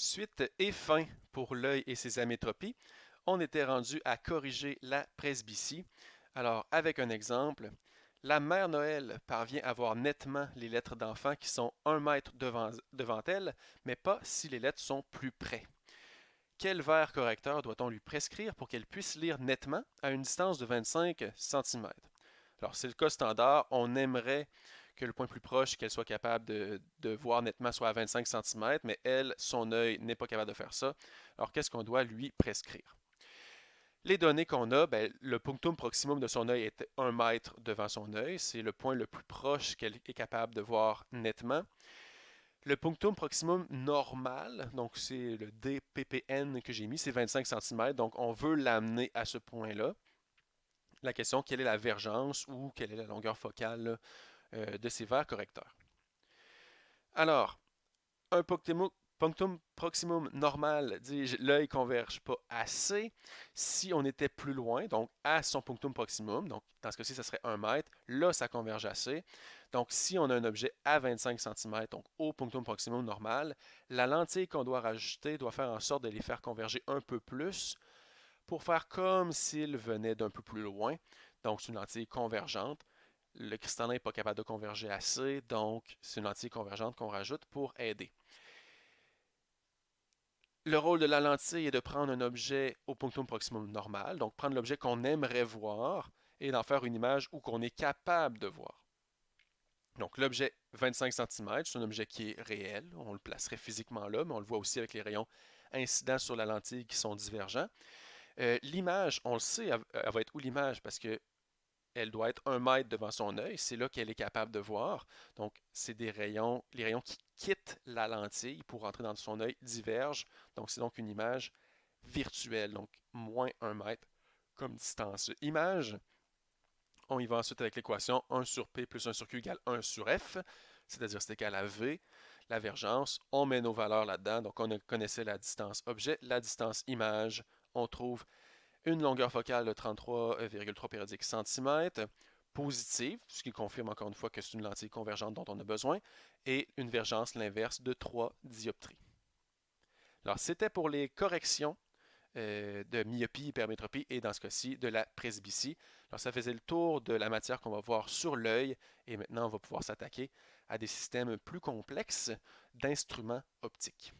Suite et fin pour l'œil et ses amétropies. On était rendu à corriger la presbytie. Alors, avec un exemple, la mère Noël parvient à voir nettement les lettres d'enfant qui sont 1 mètre devant elle, mais pas si les lettres sont plus près. Quel verre correcteur doit-on lui prescrire pour qu'elle puisse lire nettement à une distance de 25 cm? Alors, c'est le cas standard. On aimerait que le point plus proche qu'elle soit capable de voir nettement soit à 25 cm, mais elle, son œil n'est pas capable de faire ça. Alors, qu'est-ce qu'on doit lui prescrire? Les données qu'on a, ben, le punctum proximum de son œil est 1 mètre devant son œil. C'est le point le plus proche qu'elle est capable de voir nettement. Le punctum proximum normal, donc c'est le DPPN que j'ai mis, c'est 25 cm. Donc, on veut l'amener à ce point-là. La question, quelle est la vergence ou quelle est la longueur focale de ces verres correcteurs? Alors, un punctum proximum normal, dis-je, l'œil ne converge pas assez. Si on était plus loin, donc à son punctum proximum, donc dans ce cas-ci, ça serait 1 mètre, là, ça converge assez. Donc, si on a un objet à 25 cm, donc au punctum proximum normal, la lentille qu'on doit rajouter doit faire en sorte de les faire converger un peu plus pour faire comme s'ils venaient d'un peu plus loin. Donc, c'est une lentille convergente. Le cristallin n'est pas capable de converger assez, donc c'est une lentille convergente qu'on rajoute pour aider. Le rôle de la lentille est de prendre un objet au punctum proximum normal, donc prendre l'objet qu'on aimerait voir et d'en faire une image où qu'on est capable de voir. Donc l'objet 25 cm, c'est un objet qui est réel, on le placerait physiquement là, mais on le voit aussi avec les rayons incidents sur la lentille qui sont divergents. L'image, on le sait, elle va être où l'image? Parce que elle doit être 1 mètre devant son œil. C'est là qu'elle est capable de voir. Donc, c'est des rayons, les rayons qui quittent la lentille pour entrer dans son œil divergent. Donc, c'est donc une image virtuelle, donc moins 1 mètre comme distance. Image, on y va ensuite avec l'équation 1 sur P plus 1 sur Q égale 1 sur F, c'est-à-dire c'est égal à V, la vergence. On met nos valeurs là-dedans. Donc, on connaissait la distance objet, la distance image. On trouve une longueur focale de 33,3 périodiques centimètres, positive, ce qui confirme encore une fois que c'est une lentille convergente dont on a besoin, et une vergence l'inverse de 3 dioptries. Alors, c'était pour les corrections de myopie, hypermétropie et dans ce cas-ci de la presbytie. Alors, ça faisait le tour de la matière qu'on va voir sur l'œil et maintenant on va pouvoir s'attaquer à des systèmes plus complexes d'instruments optiques.